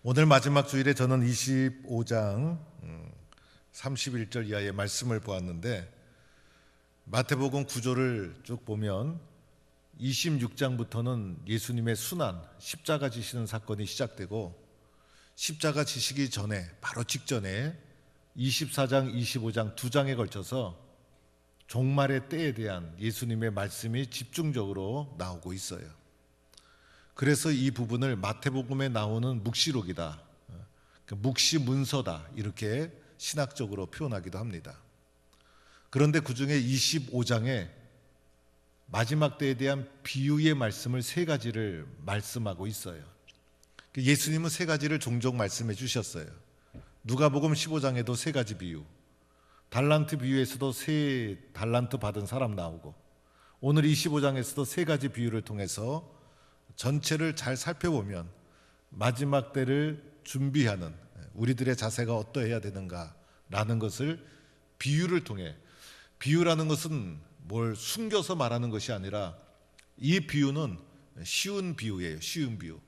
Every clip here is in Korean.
오늘 마지막 주일에 저는 25장 31절 이하의 말씀을 보았는데, 마태복음 구조를 쭉 보면 26장부터는 예수님의 순환, 십자가 지시는 사건이 시작되고, 십자가 지시기 전에 바로 직전에 24장, 25장 두 장에 걸쳐서 종말의 때에 대한 예수님의 말씀이 집중적으로 나오고 있어요. 그래서 이 부분을 마태복음에 나오는 묵시록이다, 묵시 문서다, 이렇게 신학적으로 표현하기도 합니다. 그런데 그 중에 25장에 마지막 때에 대한 비유의 말씀을 세 가지를 말씀하고 있어요. 예수님은 세 가지를 종종 말씀해 주셨어요. 누가복음 15장에도 세 가지 비유, 달란트 비유에서도 세 달란트 받은 사람 나오고, 오늘 25장에서도 세 가지 비유를 통해서 전체를 잘 살펴보면 마지막 때를 준비하는 우리들의 자세가 어떠해야 되는가라는 것을 비유를 통해, 비유라는 것은 뭘 숨겨서 말하는 것이 아니라 이 비유는 쉬운 비유예요. 쉬운 비유.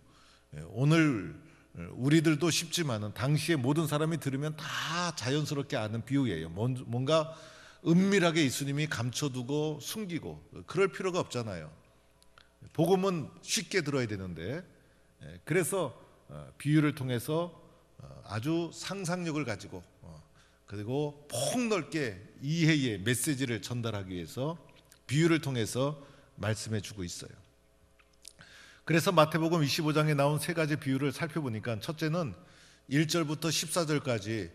오늘 우리들도 쉽지만은 당시에 모든 사람이 들으면 다 자연스럽게 아는 비유예요. 뭔가 은밀하게 예수님이 감춰두고 숨기고 그럴 필요가 없잖아요. 복음은 쉽게 들어야 되는데, 그래서 비유를 통해서 아주 상상력을 가지고 그리고 폭넓게 이해의 메시지를 전달하기 위해서 비유를 통해서 말씀해 주고 있어요. 그래서 마태복음 25장에 나온 세 가지 비유를 살펴보니까, 첫째는 1절부터 14절까지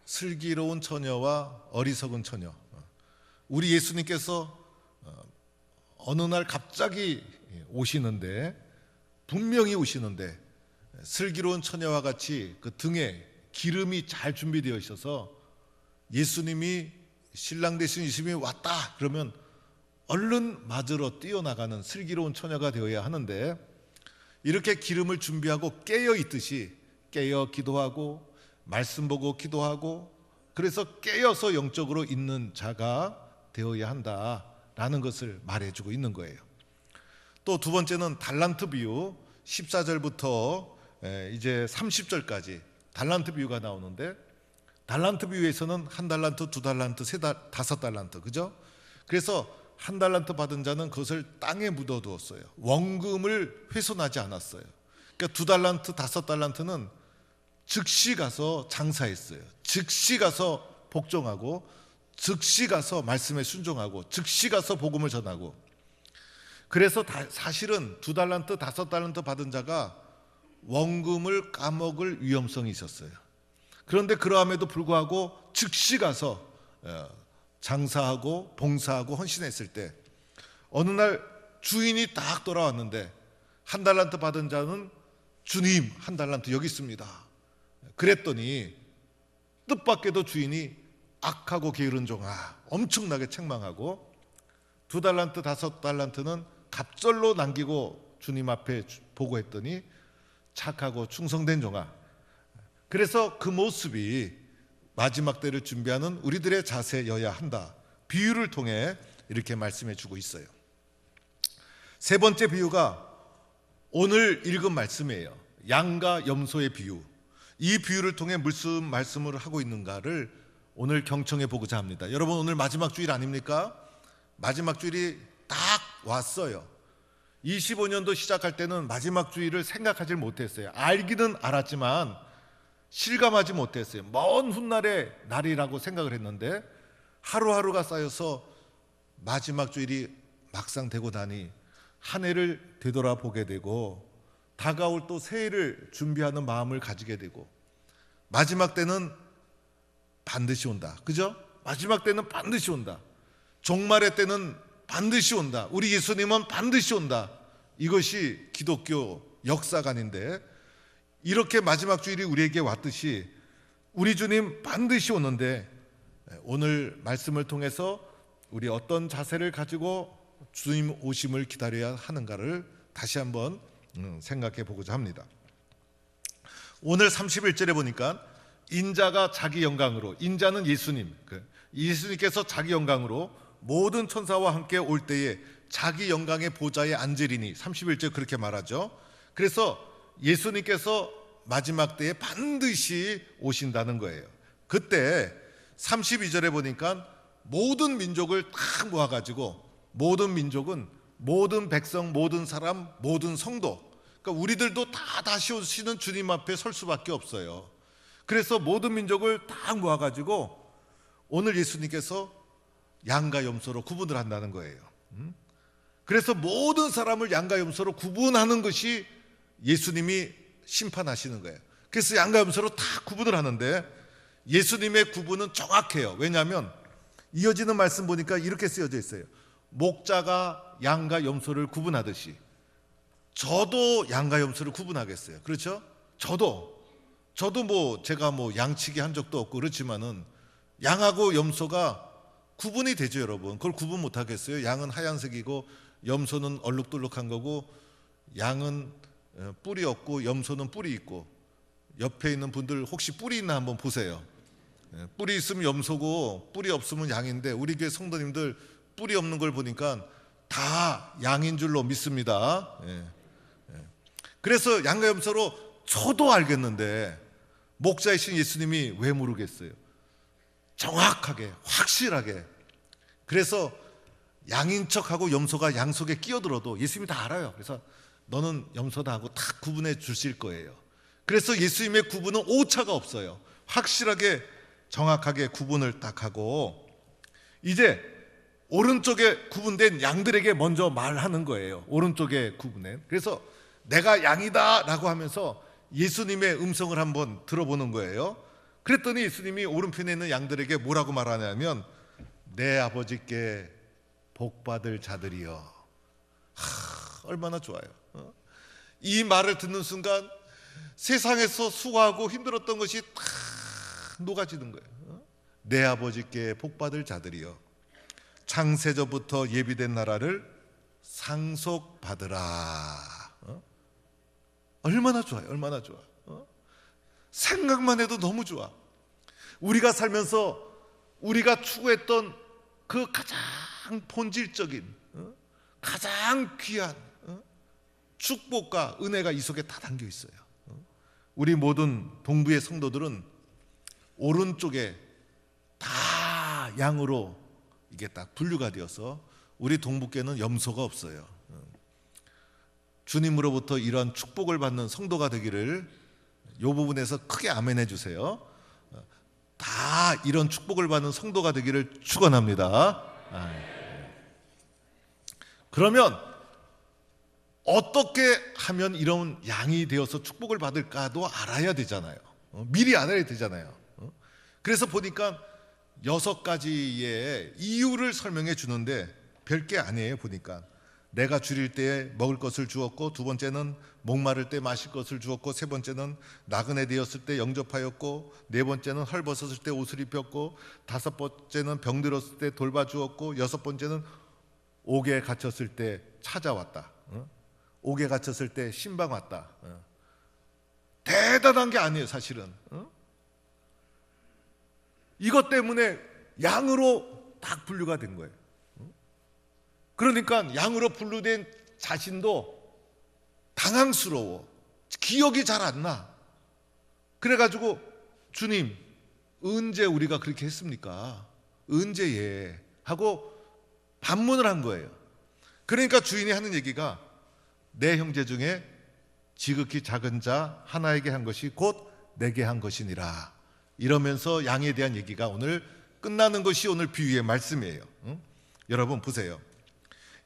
슬기로운 처녀와 어리석은 처녀. 우리 예수님께서 어느 날 갑자기 오시는데, 분명히 오시는데 슬기로운 처녀와 같이 그 등에 기름이 잘 준비되어 있어서 예수님이, 신랑 되신 예수님이 왔다 그러면 얼른 맞으러 뛰어나가는 슬기로운 처녀가 되어야 하는데, 이렇게 기름을 준비하고 깨어 있듯이 깨어 기도하고 말씀 보고 기도하고, 그래서 깨어서 영적으로 있는 자가 되어야 한다라는 것을 말해주고 있는 거예요. 또 두 번째는 달란트 비유, 14절부터 이제 30절까지 달란트 비유가 나오는데, 달란트 비유에서는 한 달란트, 두 달란트, 다섯 달란트, 그죠? 그래서 한 달란트 받은 자는 그것을 땅에 묻어두었어요. 원금을 훼손하지 않았어요. 그러니까 두 달란트, 다섯 달란트는 즉시 가서 장사했어요. 즉시 가서 복종하고, 즉시 가서 말씀에 순종하고, 즉시 가서 복음을 전하고. 그래서 사실은 두 달란트, 다섯 달란트 받은 자가 원금을 까먹을 위험성이 있었어요. 그런데 그러함에도 불구하고 즉시 가서 장사하고 봉사하고 헌신했을 때, 어느 날 주인이 딱 돌아왔는데, 한 달란트 받은 자는 주님, 한 달란트 여기 있습니다. 그랬더니 뜻밖에도 주인이 악하고 게으른 종아, 엄청나게 책망하고, 두 달란트, 다섯 달란트는 갑절로 남기고 주님 앞에 보고했더니 착하고 충성된 종아. 그래서 그 모습이 마지막 때를 준비하는 우리들의 자세여야 한다, 비유를 통해 이렇게 말씀해 주고 있어요. 세 번째 비유가 오늘 읽은 말씀이에요. 양과 염소의 비유. 이 비유를 통해 무슨 말씀을 하고 있는가를 오늘 경청해 보고자 합니다. 여러분, 오늘 마지막 주일 아닙니까? 마지막 주일이 딱 왔어요. 25년도 시작할 때는 마지막 주일을 생각하지 못했어요. 알기는 알았지만 실감하지 못했어요. 먼 훗날의 날이라고 생각을 했는데, 하루하루가 쌓여서 마지막 주일이 막상 되고 나니 한 해를 되돌아보게 되고, 다가올 또 새해를 준비하는 마음을 가지게 되고, 마지막 때는 반드시 온다, 그죠? 마지막 때는 반드시 온다. 종말의 때는 반드시 온다. 우리 예수님은 반드시 온다. 이것이 기독교 역사관인데, 이렇게 마지막 주일이 우리에게 왔듯이 우리 주님 반드시 오는데, 오늘 말씀을 통해서 우리 어떤 자세를 가지고 주님 오심을 기다려야 하는가를 다시 한번 생각해 보고자 합니다. 오늘 31절에 보니까 인자가 자기 영광으로, 인자는 예수님, 예수님께서 자기 영광으로 모든 천사와 함께 올 때에 자기 영광의 보좌에 앉으리니, 31절 그렇게 말하죠. 그래서 예수님께서 마지막 때에 반드시 오신다는 거예요. 그때 32절에 보니까 모든 민족을 다 모아가지고, 모든 민족은 모든 백성, 모든 사람, 모든 성도, 그러니까 우리들도 다 다시 오시는 주님 앞에 설 수밖에 없어요. 그래서 모든 민족을 다 모아가지고 오늘 예수님께서 양과 염소로 구분을 한다는 거예요. 그래서 모든 사람을 양과 염소로 구분하는 것이 예수님이 심판하시는 거예요. 그래서 양과 염소로 다 구분을 하는데 예수님의 구분은 정확해요. 왜냐하면 이어지는 말씀 보니까 이렇게 쓰여져 있어요. 목자가 양과 염소를 구분하듯이 저도 양과 염소를 구분하겠어요. 그렇죠? 저도 뭐 제가 뭐 양치기 한 적도 없고 그렇지만은 양하고 염소가 구분이 되죠, 여러분. 그걸 구분 못 하겠어요? 양은 하얀색이고 염소는 얼룩덜룩한 거고, 양은 뿔이 없고 염소는 뿔이 있고. 옆에 있는 분들 혹시 뿔이 있나 한번 보세요. 뿔이 있으면 염소고 뿔이 없으면 양인데, 우리 교회 성도님들 뿔이 없는 걸 보니까 다 양인 줄로 믿습니다. 그래서 양과 염소로 저도 알겠는데 목자이신 예수님이 왜 모르겠어요? 정확하게, 확실하게. 그래서 양인 척하고 염소가 양 속에 끼어들어도 예수님이 다 알아요. 그래서 너는 염소다 하고 다 구분해 주실 거예요. 그래서 예수님의 구분은 오차가 없어요. 확실하게 정확하게 구분을 딱 하고, 이제 오른쪽에 구분된 양들에게 먼저 말하는 거예요. 오른쪽에 구분된. 그래서 내가 양이다 라고 하면서 예수님의 음성을 한번 들어보는 거예요. 그랬더니 예수님이 오른편에 있는 양들에게 뭐라고 말하냐면, 내 아버지께 복받을 자들이여. 얼마나 좋아요. 이 말을 듣는 순간 세상에서 수고하고 힘들었던 것이 다 녹아지는 거예요. 내 아버지께 복받을 자들이여, 창세전부터 예비된 나라를 상속받으라. 얼마나 좋아요. 얼마나 좋아. 생각만 해도 너무 좋아. 우리가 살면서 우리가 추구했던 그 가장 본질적인, 가장 귀한 축복과 은혜가 이 속에 다 담겨 있어요. 우리 모든 동부의 성도들은 오른쪽에 다 양으로 이게 딱 분류가 되어서 우리 동부교는 염소가 없어요. 주님으로부터 이러한 축복을 받는 성도가 되기를 이 부분에서 크게 아멘 해주세요. 다 이런 축복을 받는 성도가 되기를 축원합니다. 그러면 어떻게 하면 이런 양이 되어서 축복을 받을까도 알아야 되잖아요. 미리 알아야 되잖아요. 그래서 보니까 6가지의 이유를 설명해 주는데 별게 아니에요. 보니까 내가 줄일 때에 먹을 것을 주었고, 두 번째는 목마를 때 마실 것을 주었고, 세 번째는 나그네 되었을 때 영접하였고, 네 번째는 헐벗었을 때 옷을 입혔고, 다섯 번째는 병들었을 때 돌봐주었고, 여섯 번째는 옥에 갇혔을 때 찾아왔다. 옥에 갇혔을 때 신방 왔다. 대단한 게 아니에요, 사실은. 이것 때문에 양으로 딱 분류가 된 거예요. 그러니까 양으로 분류된 자신도 당황스러워. 기억이 잘 안 나. 그래가지고 주님, 언제 우리가 그렇게 했습니까? 언제예? 하고 반문을 한 거예요. 그러니까 주인이 하는 얘기가, 내 형제 중에 지극히 작은 자 하나에게 한 것이 곧 내게 한 것이니라. 이러면서 양에 대한 얘기가 오늘 끝나는 것이 오늘 비유의 말씀이에요. 여러분 보세요.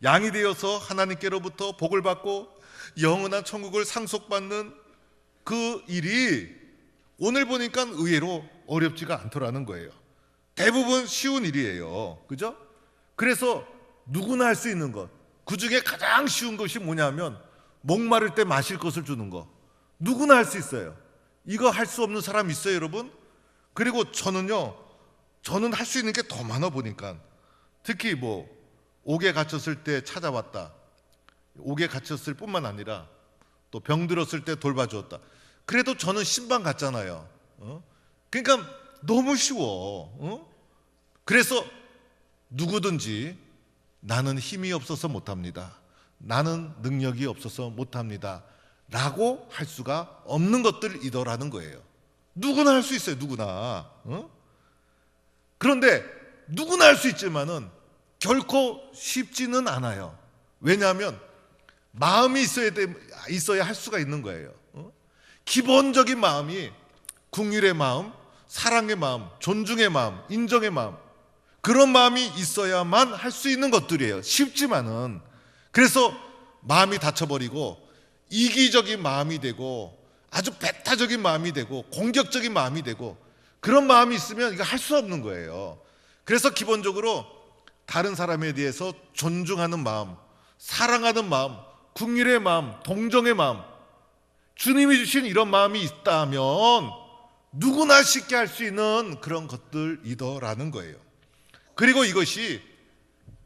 양이 되어서 하나님께로부터 복을 받고 영원한 천국을 상속받는 그 일이 오늘 보니까 의외로 어렵지가 않더라는 거예요. 대부분 쉬운 일이에요. 그죠? 그래서 누구나 할 수 있는 것, 그 중에 가장 쉬운 것이 뭐냐면 목마를 때 마실 것을 주는 거. 누구나 할 수 있어요. 이거 할 수 없는 사람 있어요, 여러분? 그리고 저는 할 수 있는 게 더 많아 보니까, 특히 뭐 옥에 갇혔을 때 찾아왔다, 옥에 갇혔을 뿐만 아니라 또 병들었을 때 돌봐주었다. 그래도 저는 신방 갔잖아요. 그러니까 너무 쉬워. 그래서 누구든지 나는 힘이 없어서 못합니다, 나는 능력이 없어서 못합니다, 라고 할 수가 없는 것들이더라는 거예요. 누구나 할 수 있어요. 누구나. 그런데 누구나 할 수 있지만은 결코 쉽지는 않아요. 왜냐하면 마음이 있어야 할 수가 있는 거예요. 기본적인 마음이 긍휼의 마음, 사랑의 마음, 존중의 마음, 인정의 마음, 그런 마음이 있어야만 할 수 있는 것들이에요. 쉽지만은. 그래서 마음이 닫혀버리고 이기적인 마음이 되고 아주 배타적인 마음이 되고 공격적인 마음이 되고 그런 마음이 있으면 이거 할 수 없는 거예요. 그래서 기본적으로 다른 사람에 대해서 존중하는 마음, 사랑하는 마음, 긍휼의 마음, 동정의 마음, 주님이 주신 이런 마음이 있다면 누구나 쉽게 할 수 있는 그런 것들이더라는 거예요. 그리고 이것이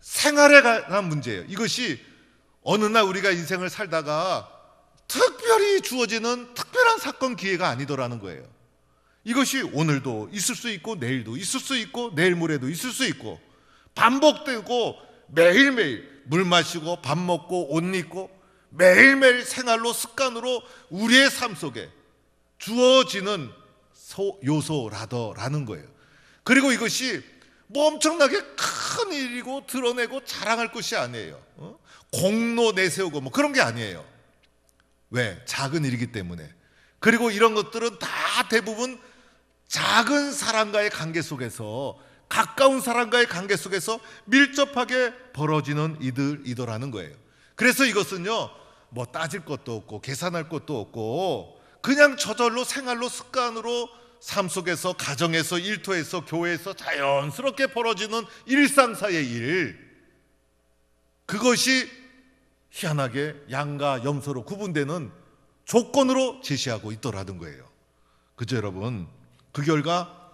생활에 관한 문제예요. 이것이 어느 날 우리가 인생을 살다가 특별히 주어지는 특별한 사건 기회가 아니더라는 거예요. 이것이 오늘도 있을 수 있고 내일도 있을 수 있고 내일 모레도 있을 수 있고 반복되고 매일매일 물 마시고 밥 먹고 옷 입고 매일매일 생활로 습관으로 우리의 삶 속에 주어지는 요소라더라는 거예요. 그리고 이것이 뭐 엄청나게 큰 일이고 드러내고 자랑할 것이 아니에요. 공로 내세우고 뭐 그런 게 아니에요. 왜? 작은 일이기 때문에. 그리고 이런 것들은 다 대부분 작은 사람과의 관계 속에서, 가까운 사람과의 관계 속에서 밀접하게 벌어지는 이들이더라는 거예요. 그래서 이것은요, 뭐 따질 것도 없고 계산할 것도 없고 그냥 저절로 생활로 습관으로 삶 속에서, 가정에서, 일터에서, 교회에서 자연스럽게 벌어지는 일상사의 일, 그것이 희한하게 양과 염소로 구분되는 조건으로 제시하고 있더라는 거예요. 그죠, 여러분? 그 결과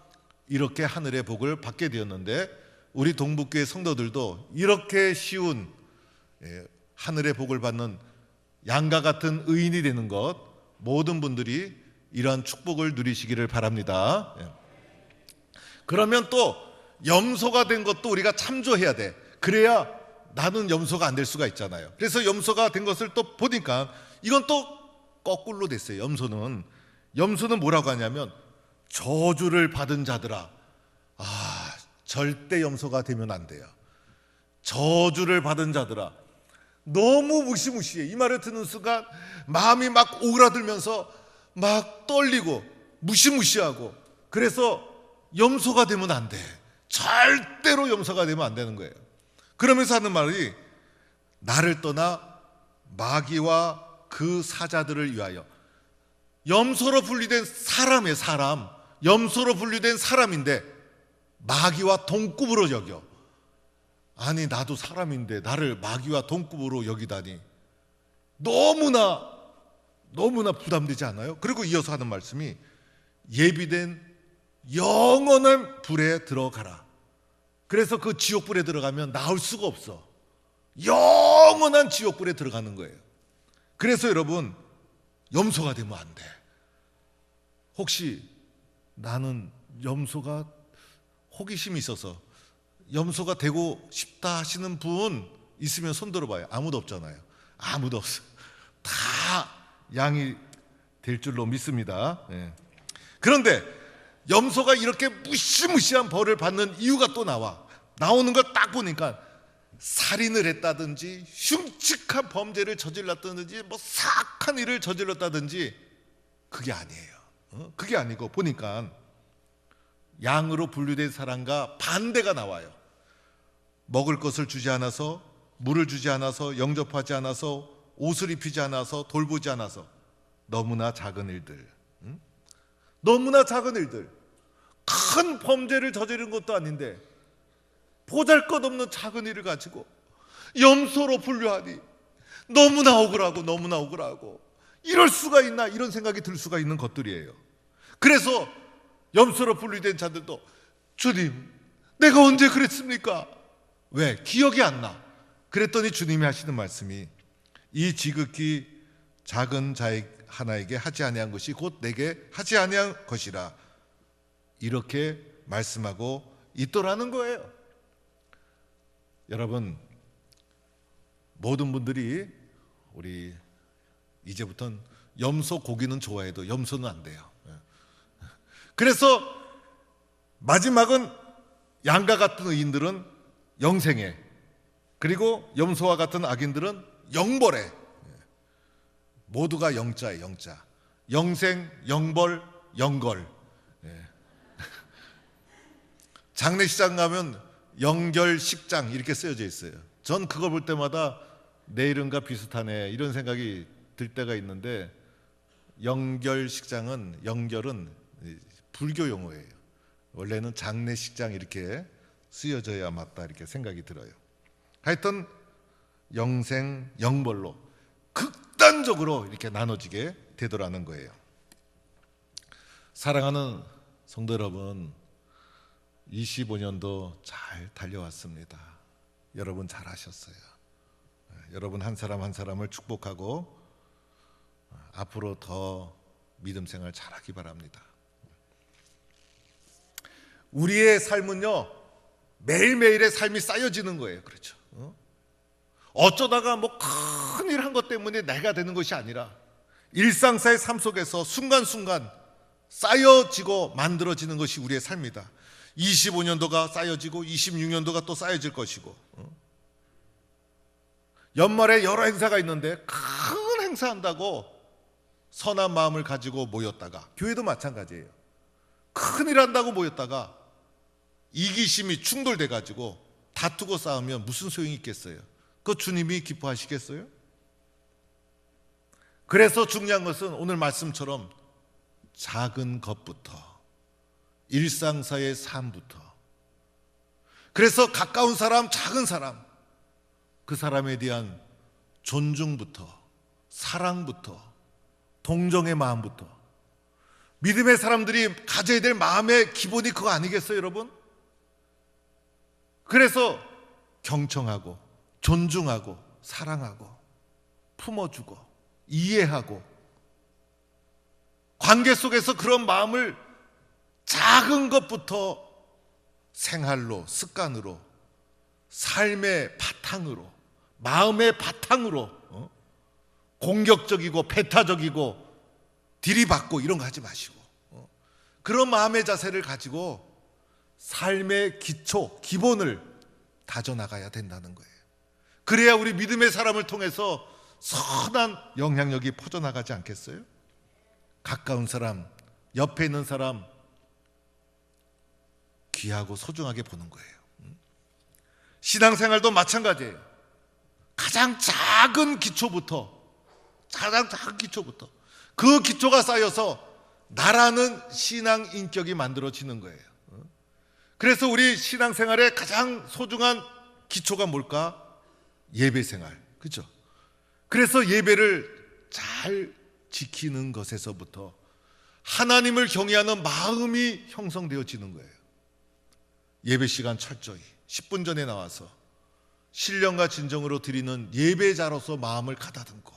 이렇게 하늘의 복을 받게 되었는데, 우리 동북교회 성도들도 이렇게 쉬운 하늘의 복을 받는 양과 같은 의인이 되는 것, 모든 분들이 이러한 축복을 누리시기를 바랍니다. 그러면 또 염소가 된 것도 우리가 참조해야 돼. 그래야 나는 염소가 안 될 수가 있잖아요. 그래서 염소가 된 것을 또 보니까 이건 또 거꾸로 됐어요. 염소는 뭐라고 하냐면, 저주를 받은 자들아, 절대 염소가 되면 안 돼요. 저주를 받은 자들아, 너무 무시무시해. 이 말을 듣는 순간 마음이 막 오그라들면서 막 떨리고 무시무시하고, 그래서 염소가 되면 안 돼. 절대로 염소가 되면 안 되는 거예요. 그러면서 하는 말이, 나를 떠나 마귀와 그 사자들을 위하여. 염소로 분리된 사람이에요. 사람. 염소로 분리된 사람인데 마귀와 동급으로 여겨. 아니, 나도 사람인데 나를 마귀와 동급으로 여기다니 너무나 부담되지 않아요? 그리고 이어서 하는 말씀이, 예비된 영원한 불에 들어가라. 그래서 그 지옥불에 들어가면 나올 수가 없어. 영원한 지옥불에 들어가는 거예요. 그래서 여러분, 염소가 되면 안 돼. 혹시 나는 염소가 호기심이 있어서 염소가 되고 싶다 하시는 분 있으면 손 들어봐요. 아무도 없잖아요. 아무도 없어요. 다 양이 될 줄로 믿습니다. 그런데 염소가 이렇게 무시무시한 벌을 받는 이유가 또 나오는 걸 딱 보니까, 살인을 했다든지 흉측한 범죄를 저질렀다든지 뭐 사악한 일을 저질렀다든지 그게 아니에요. 그게 아니고 보니까 양으로 분류된 사람과 반대가 나와요. 먹을 것을 주지 않아서, 물을 주지 않아서, 영접하지 않아서, 옷을 입히지 않아서, 돌보지 않아서, 너무나 작은 일들, 너무나 작은 일들, 큰 범죄를 저지른 것도 아닌데 보잘것없는 작은 일을 가지고 염소로 분류하니 너무나 억울하고 이럴 수가 있나, 이런 생각이 들 수가 있는 것들이에요. 그래서 염소로 분류된 자들도, 주님, 내가 언제 그랬습니까? 왜? 기억이 안 나. 그랬더니 주님이 하시는 말씀이, 이 지극히 작은 자의 하나에게 하지 아니한 것이 곧 내게 하지 아니한 것이라, 이렇게 말씀하고 있더라는 거예요. 여러분, 모든 분들이 우리 이제부터는 염소 고기는 좋아해도 염소는 안 돼요. 그래서 마지막은 양과 같은 의인들은 영생에, 그리고 염소와 같은 악인들은 영벌에. 모두가 영자예요. 영자. 영생, 영벌, 영걸. 장례식장 가면 영결식장 이렇게 쓰여져 있어요. 전 그걸 볼 때마다 내 이름과 비슷하네 이런 생각이 들 때가 있는데, 영결식장은, 영결은 불교 용어예요. 원래는 장례식장 이렇게 쓰여져야 맞다 이렇게 생각이 들어요. 하여튼 영생, 영벌로 극단적으로 이렇게 나눠지게 되더라는 거예요. 사랑하는 성도 여러분, 25년도 잘 달려왔습니다. 여러분 잘하셨어요. 여러분 한 사람 한 사람을 축복하고 앞으로 더 믿음 생활 잘하기 바랍니다. 우리의 삶은요, 매일매일의 삶이 쌓여지는 거예요. 그렇죠? 어쩌다가 뭐 큰일 한 것 때문에 내가 되는 것이 아니라 일상사의 삶 속에서 순간순간 쌓여지고 만들어지는 것이 우리의 삶이다. 25년도가 쌓여지고 26년도가 또 쌓여질 것이고, 연말에 여러 행사가 있는데 큰 행사 한다고 선한 마음을 가지고 모였다가, 교회도 마찬가지예요. 큰일 한다고 모였다가 이기심이 충돌돼 가지고 다투고 싸우면 무슨 소용이 있겠어요? 그 주님이 기뻐하시겠어요? 그래서 중요한 것은 오늘 말씀처럼 작은 것부터, 일상사의 삶부터, 그래서 가까운 사람, 작은 사람, 그 사람에 대한 존중부터, 사랑부터, 동정의 마음부터, 믿음의 사람들이 가져야 될 마음의 기본이 그거 아니겠어요, 여러분? 그래서 경청하고 존중하고 사랑하고 품어주고 이해하고, 관계 속에서 그런 마음을 작은 것부터 생활로, 습관으로, 삶의 바탕으로, 마음의 바탕으로 공격적이고 배타적이고 들이받고 이런 거 하지 마시고, 그런 마음의 자세를 가지고 삶의 기초, 기본을 다져나가야 된다는 거예요. 그래야 우리 믿음의 사람을 통해서 선한 영향력이 퍼져나가지 않겠어요? 가까운 사람, 옆에 있는 사람 귀하고 소중하게 보는 거예요. 신앙생활도 마찬가지예요. 가장 작은 기초부터, 그 기초가 쌓여서 나라는 신앙 인격이 만들어지는 거예요. 그래서 우리 신앙생활의 가장 소중한 기초가 뭘까? 예배생활, 그렇죠? 그래서 예배를 잘 지키는 것에서부터 하나님을 경외하는 마음이 형성되어지는 거예요. 예배 시간 철저히 10분 전에 나와서 신령과 진정으로 드리는 예배자로서 마음을 가다듬고,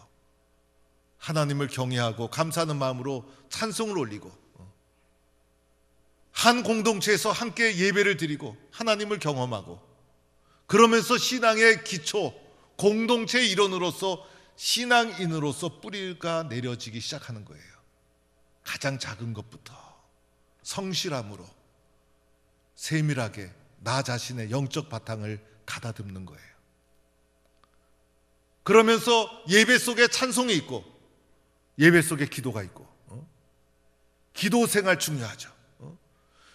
하나님을 경외하고 감사하는 마음으로 찬송을 올리고, 한 공동체에서 함께 예배를 드리고 하나님을 경험하고, 그러면서 신앙의 기초, 공동체의 일원으로서, 신앙인으로서 뿌리가 내려지기 시작하는 거예요. 가장 작은 것부터 성실함으로 세밀하게 나 자신의 영적 바탕을 가다듬는 거예요. 그러면서 예배 속에 찬송이 있고, 예배 속에 기도가 있고, 기도 생활 중요하죠.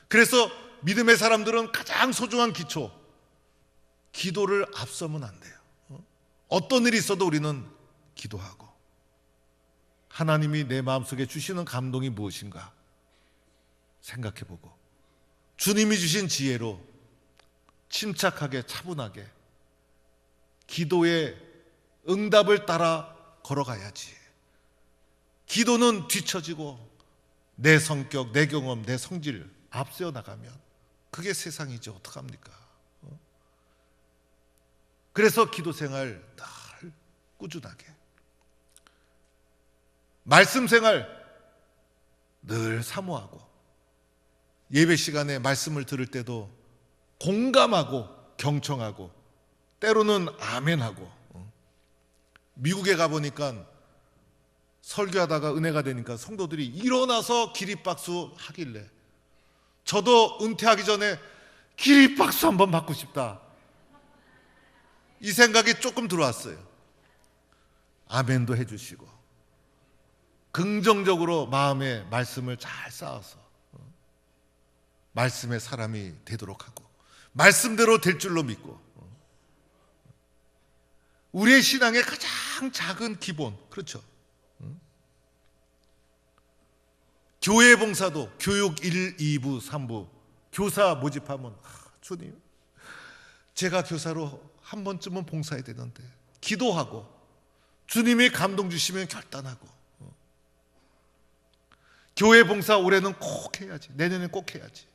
그래서 믿음의 사람들은 가장 소중한 기초, 기도를 앞서면 안 돼요. 어떤 일이 있어도 우리는 기도하고, 하나님이 내 마음속에 주시는 감동이 무엇인가 생각해보고, 주님이 주신 지혜로 침착하게 차분하게 기도의 응답을 따라 걸어가야지. 기도는 뒤처지고 내 성격, 내 경험, 내 성질 앞세워 나가면 그게 세상이죠. 어떡합니까? 그래서 기도 생활 늘 꾸준하게, 말씀 생활 늘 사모하고, 예배 시간에 말씀을 들을 때도 공감하고 경청하고, 때로는 아멘하고. 미국에 가보니까 설교하다가 은혜가 되니까 성도들이 일어나서 기립박수 하길래 저도 은퇴하기 전에 기립박수 한번 받고 싶다, 이 생각이 조금 들어왔어요. 아멘도 해주시고 긍정적으로 마음에 말씀을 잘 쌓아서 말씀의 사람이 되도록 하고 말씀대로 될 줄로 믿고, 우리의 신앙의 가장 작은 기본, 그렇죠? 교회 봉사도 교육 1, 2부, 3부 교사 모집하면 주님, 제가 교사로 한 번쯤은 봉사해야 되는데, 기도하고 주님이 감동 주시면 결단하고, 교회 봉사 올해는 꼭 해야지, 내년에 꼭 해야지.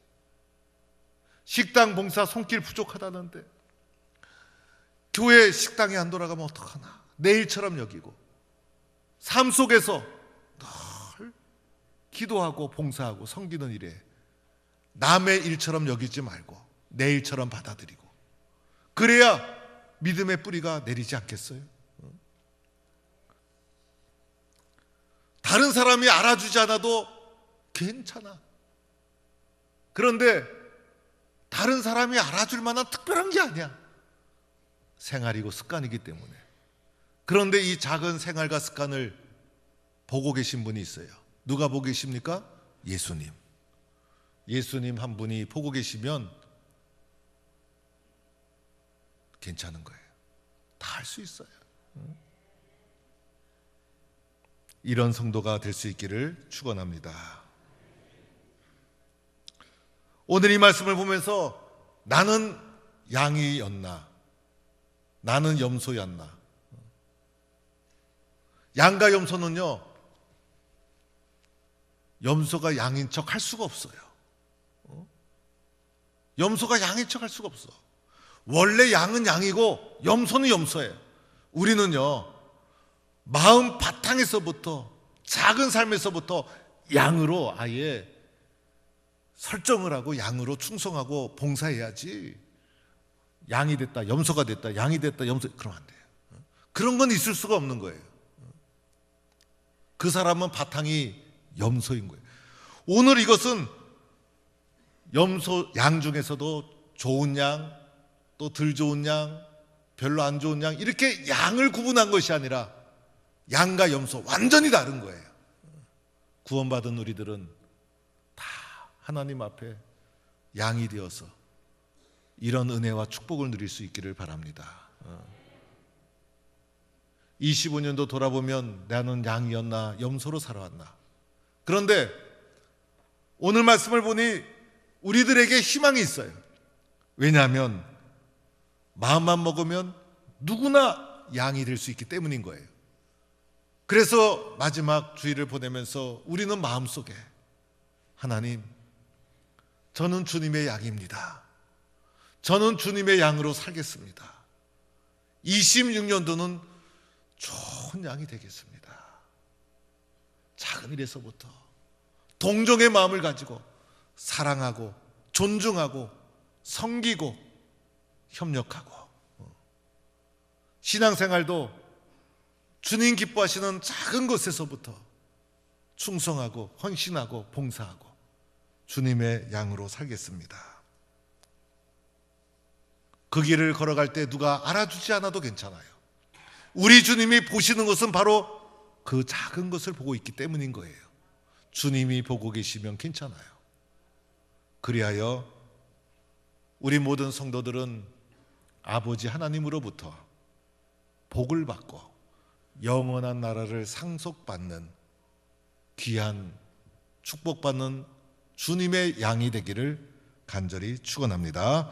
식당 봉사 손길 부족하다는데 교회 식당에 안 돌아가면 어떡하나, 내일처럼 여기고 삶 속에서 늘 기도하고 봉사하고 섬기는 일에 남의 일처럼 여기지 말고 내일처럼 받아들이고, 그래야 믿음의 뿌리가 내리지 않겠어요? 다른 사람이 알아주지 않아도 괜찮아. 그런데 다른 사람이 알아줄 만한 특별한 게 아니야. 생활이고 습관이기 때문에. 그런데 이 작은 생활과 습관을 보고 계신 분이 있어요. 누가 보고 계십니까? 예수님. 예수님 한 분이 보고 계시면 괜찮은 거예요. 다 할 수 있어요. 이런 성도가 될 수 있기를 축원합니다. 오늘 이 말씀을 보면서 나는 양이었나, 나는 염소였나. 양과 염소는요, 염소가 양인 척 할 수가 없어요. 염소가 양인 척 할 수가 없어. 원래 양은 양이고 염소는 염소예요. 우리는요, 마음 바탕에서부터, 작은 삶에서부터 양으로 아예 설정을 하고 양으로 충성하고 봉사해야지, 양이 됐다 염소가 됐다 양이 됐다 염소, 그러면 안 돼요. 그런 건 있을 수가 없는 거예요. 그 사람은 바탕이 염소인 거예요. 오늘 이것은 염소, 양 중에서도 좋은 양, 또 덜 좋은 양, 별로 안 좋은 양, 이렇게 양을 구분한 것이 아니라 양과 염소 완전히 다른 거예요. 구원받은 우리들은 다 하나님 앞에 양이 되어서 이런 은혜와 축복을 누릴 수 있기를 바랍니다. 25년도 돌아보면 나는 양이었나 염소로 살아왔나. 그런데 오늘 말씀을 보니 우리들에게 희망이 있어요. 왜냐하면 마음만 먹으면 누구나 양이 될 수 있기 때문인 거예요. 그래서 마지막 주일을 보내면서 우리는 마음속에, 하나님, 저는 주님의 양입니다. 저는 주님의 양으로 살겠습니다. 26년도는 좋은 양이 되겠습니다. 작은 일에서부터 동정의 마음을 가지고 사랑하고 존중하고 섬기고 협력하고, 신앙생활도 주님 기뻐하시는 작은 것에서부터 충성하고 헌신하고 봉사하고 주님의 양으로 살겠습니다. 그 길을 걸어갈 때 누가 알아주지 않아도 괜찮아요. 우리 주님이 보시는 것은 바로 그 작은 것을 보고 있기 때문인 거예요. 주님이 보고 계시면 괜찮아요. 그리하여 우리 모든 성도들은 아버지 하나님으로부터 복을 받고 영원한 나라를 상속받는 귀한 축복받는 주님의 양이 되기를 간절히 축원합니다.